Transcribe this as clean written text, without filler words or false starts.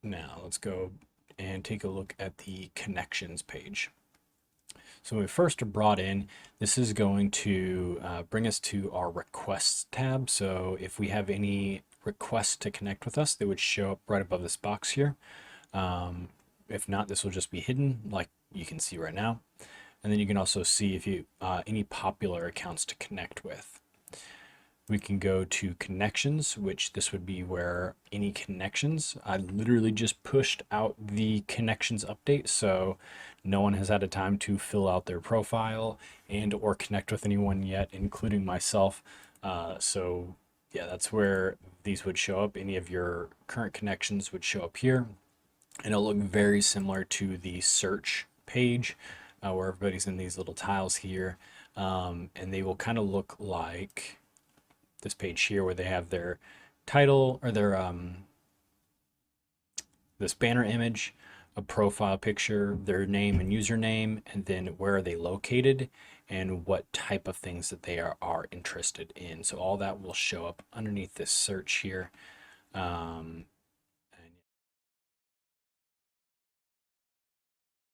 Now let's go and take a look at the connections page. So when we first are brought in, this is going to bring us to our requests tab. So if we have any requests to connect with us, they would show up right above this box here. If not, this will just be hidden like you can see right now. And then you can also see if you any popular accounts to connect with. We can go to connections, which this would be where any connections. I literally just pushed out the connections update, so no one has had a time to fill out their profile and or connect with anyone yet, including myself. So yeah, that's where these would show up. Any of your current connections would show up here, and it'll look very similar to the search page where everybody's in these little tiles here. And they will kind of look like this page here where they have their title or their this banner image, a profile picture, their name and username, and then where are they located and what type of things that they are interested in. So all that will show up underneath this search here.